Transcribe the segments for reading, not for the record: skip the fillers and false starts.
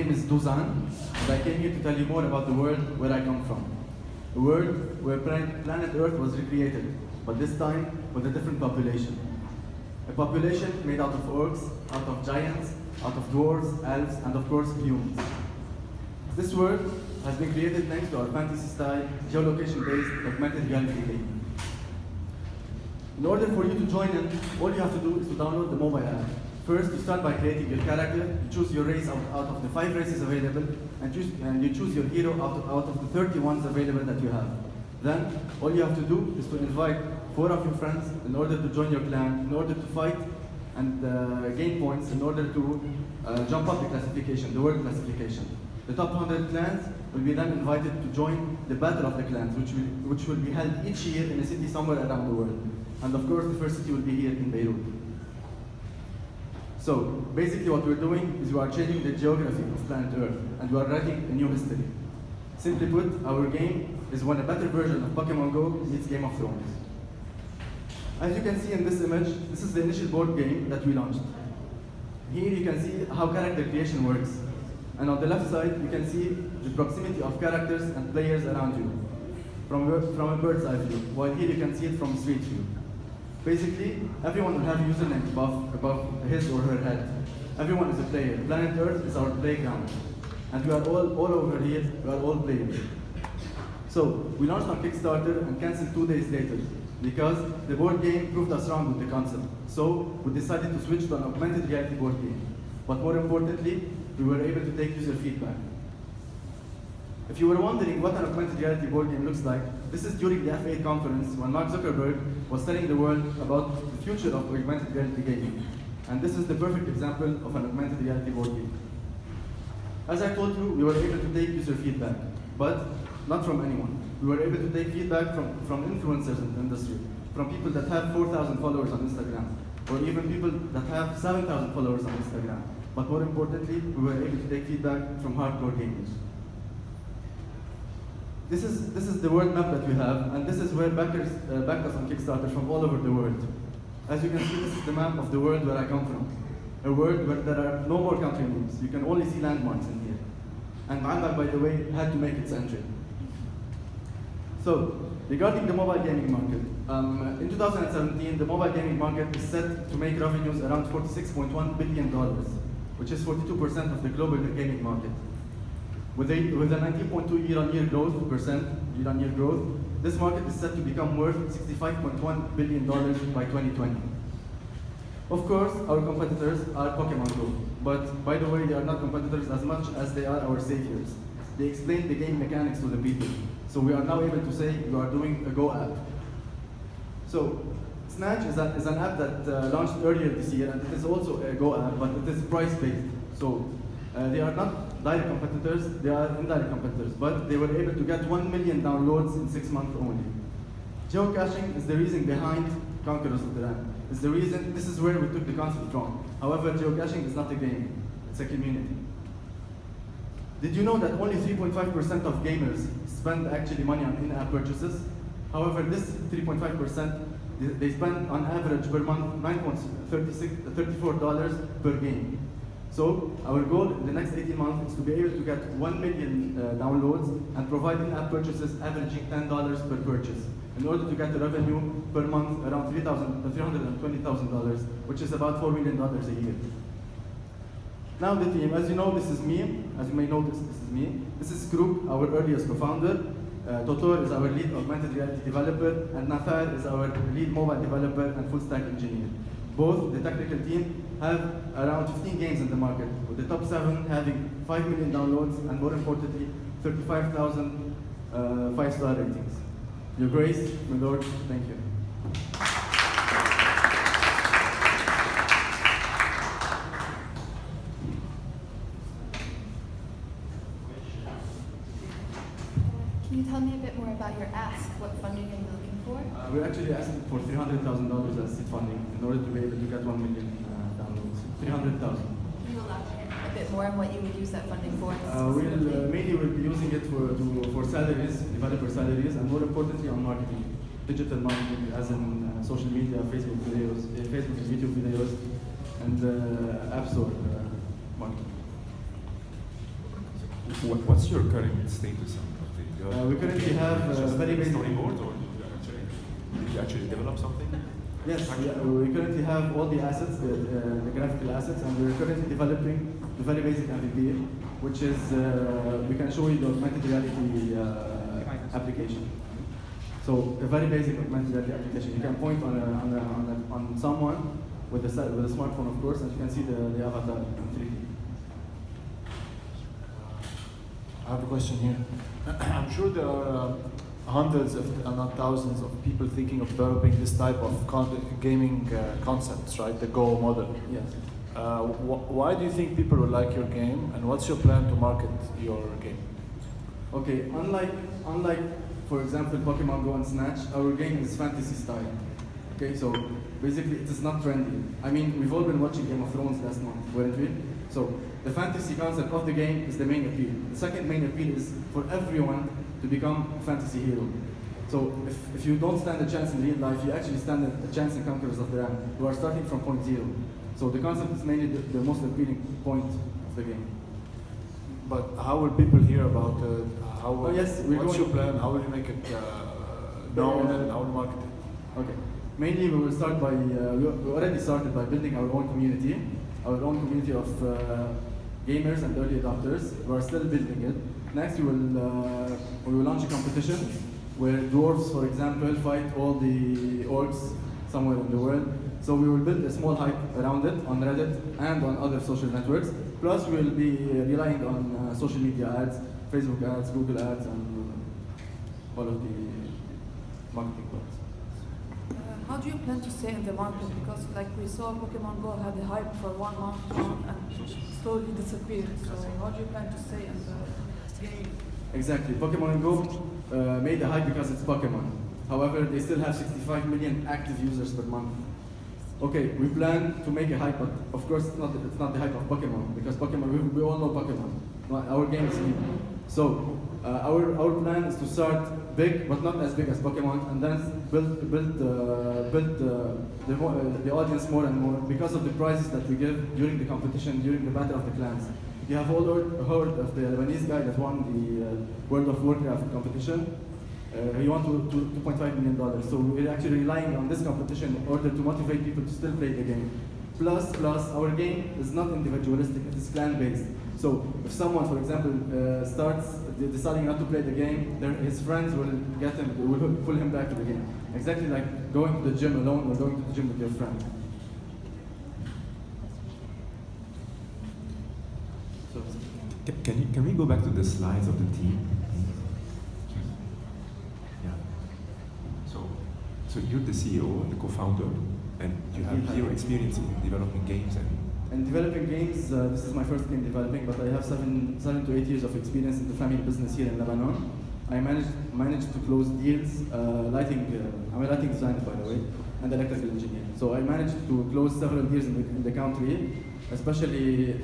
name is Duzan, and I came here to tell you more about the world where I come from. A world where planet Earth was recreated, but this time with a different population. A population made out of orcs, out of giants, out of dwarves, elves, and of course humans. This world has been created thanks to our fantasy-style, geolocation-based augmented reality game. In order for you to join in, all you have to do is to download the mobile app. First, you start by creating your character, you choose your race out of the 5 races available, and you choose your hero out of the 30 ones available that you have. Then, all you have to do is to invite 4 of your friends in order to join your clan, in order to fight and gain points in order to jump up the classification, the world classification. The top 100 clans will be then invited to join the Battle of the Clans, which will be held each year in a city somewhere around the world. And of course, the first city will be here in Beirut. So, basically what we're doing is we are changing the geography of planet Earth, and we are writing a new history. Simply put, our game is when a better version of Pokemon Go meets Game of Thrones. As you can see in this image, this is the initial board game that we launched. Here you can see how character creation works. And on the left side, you can see the proximity of characters and players around you from a bird's eye view, while here you can see it from street view. Basically, everyone will have a username above his or her head. Everyone is a player. Planet Earth is our playground. And we are all over here, we are all players. So, we launched on Kickstarter and canceled 2 days later because the board game proved us wrong with the concept. So, we decided to switch to an augmented reality board game. But more importantly, we were able to take user feedback. If you were wondering what an augmented reality board game looks like, this is during the F8 conference when Mark Zuckerberg was telling the world about the future of augmented reality gaming. And this is the perfect example of an augmented reality board game. As I told you, we were able to take user feedback, but not from anyone. We were able to take feedback from influencers in the industry, from people that have 4,000 followers on Instagram, or even people that have 7,000 followers on Instagram. But more importantly, we were able to take feedback from hardcore gamers. This is the world map that we have, and this is where backers backed us on Kickstarter from all over the world. As you can see, this is the map of the world where I come from. A world where there are no more country names. You can only see landmarks in here. And Malta, by the way, had to make its entry. So, regarding the mobile gaming market, in 2017, the mobile gaming market is set to make revenues around $46.1 billion, which is 42% of the global gaming market. With a 19.2 year-on-year growth, this market is set to become worth $65.1 billion by 2020. Of course, our competitors are Pokemon Go, but by the way, they are not competitors as much as they are our saviors. They explain the game mechanics to the people, so we are now able to say we are doing a Go app. So, Snatch is an app that launched earlier this year, and it is also a Go app, but it is price-based. So, they are not direct competitors, they are indirect competitors, but they were able to get 1 million downloads in 6 months only. Geocaching is the reason behind Conquerors of the Realm. It's the reason, this is where we took the concept from. However, geocaching is not a game, it's a community. Did you know that only 3.5% of gamers spend actually money on in-app purchases? However, this 3.5%, they spend on average per month $9.34 per game. So our goal in the next 18 months is to be able to get 1 million downloads and provide in-app purchases averaging $10 per purchase in order to get the revenue per month around $320,000, which is about $4 million a year. Now the team, as you know, this is me. As you may know, this is me. This is Krug, our earliest co-founder. Totor is our lead augmented reality developer, and Nafar is our lead mobile developer and full stack engineer. Both the technical team have around 15 games in the market, with the top 7 having 5 million downloads and more importantly, 35,000 5-star ratings. Your Grace, my Lord, thank you. Can you tell me a bit more about your ask? What funding are you looking for? We're actually asking for $300,000 as seed funding in order to be able to get 1 million downloads. 300,000. Can you elaborate a bit more on what you would use that funding for? Mainly we'll be using it for salaries, developer salaries, and more importantly on marketing. Digital marketing, as in social media, Facebook videos, Facebook and YouTube videos, and App Store marketing. What's your current status of the? We currently have very basic storyboards, or did you actually develop something? Yes, we currently have all the assets, the graphical assets, and we're currently developing the very basic MVP, which is, we can show you the augmented reality application. So a very basic augmented reality application. You can point on someone with a smartphone, of course, and you can see the avatar in 3D. I have a question here. I'm sure there are hundreds, if not thousands, of people thinking of developing this type of gaming concepts, right? The Go model. Yes. Why do you think people will like your game, and what's your plan to market your game? Okay, unlike, for example, Pokemon Go and Snatch, our game is fantasy style. Okay, so basically it is not trendy. I mean, we've all been watching Game of Thrones last month, weren't we? So the fantasy concept of the game is the main appeal. The second main appeal is for everyone to become a fantasy hero. So if you don't stand a chance in real life, you actually stand a chance in Conquerors of the Realm. You are starting from point zero. So the concept is mainly the most appealing point of the game. But how will people hear about it? What's your plan? How will you make it known, and how will you market it? Okay. Mainly we will start by, we already started by building our own community of gamers and early adopters. We are still building it. Next we will launch a competition where dwarves, for example, fight all the orcs somewhere in the world. So we will build a small hype around it on Reddit and on other social networks. Plus we will be relying on social media ads, Facebook ads, Google ads, and all of the marketing products. How do you plan to stay in the market? Because like we saw Pokemon Go had the hype for 1 month and slowly disappeared. So how do you plan to stay in the game? Exactly. Pokemon Go made the hype because it's Pokemon. However, they still have 65 million active users per month. Okay, we plan to make a hype, but of course it's not the hype of Pokemon, because Pokemon, we all know Pokemon. Our game is new. So our plan is to start big, but not as big as Pokemon, and then build the audience more and more because of the prizes that we give during the competition, during the Battle of the Clans. You have all heard of the Lebanese guy that won the World of Warcraft competition. He won $2.5 million. So we're actually relying on this competition in order to motivate people to still play the game. Plus, our game is not individualistic, it is clan-based. So if someone, for example, starts deciding not to play the game, his friends will pull him back to the game. Exactly like going to the gym alone or going to the gym with your friend. So, Can we go back to the slides of the team? Yeah. So you're the CEO, the co-founder, and you have zero experience in developing games and developing games, this is my first game developing, but I have 7 to 8 years of experience in the family business here in Lebanon. I managed to close deals, I'm a lighting designer, by the way, and electrical engineer. So I managed to close several deals in the country, especially,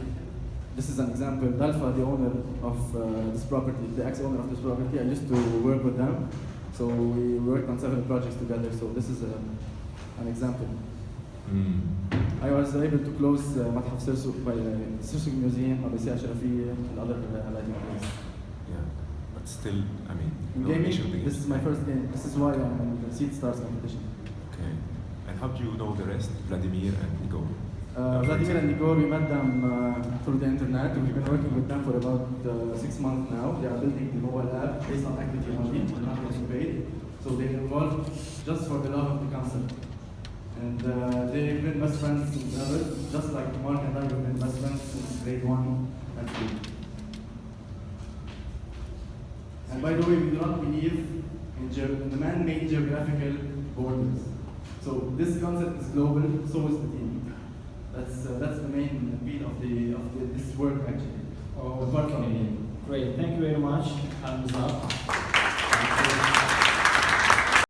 this is an example, Dalfa, the owner of this property, the ex-owner of this property, I used to work with them. So we worked on several projects together, so this is an example. I was able to close Matḥaf Sirsuk Museum, Abasi Ashrafiyya, and other lighting projects. Yeah, but still, I mean, in gaming, this is my first game. This is why I'm in the Seed Stars competition. Okay. And how do you know the rest, Vladimir and Igor? Vladimir and Igor, we met them through the internet. We've been working with them for about 6 months now. They are building the mobile app based on equity only, not getting paid. So they're involved just for the love of the concept. And they've been best friends since ever, just like Mark and I have been best friends since grade 1 and 2. And by the way, we do not believe in the man-made geographical borders. So this concept is global, so is the team. That's the main appeal of this work actually. Okay, great. Thank you very much. Hands up.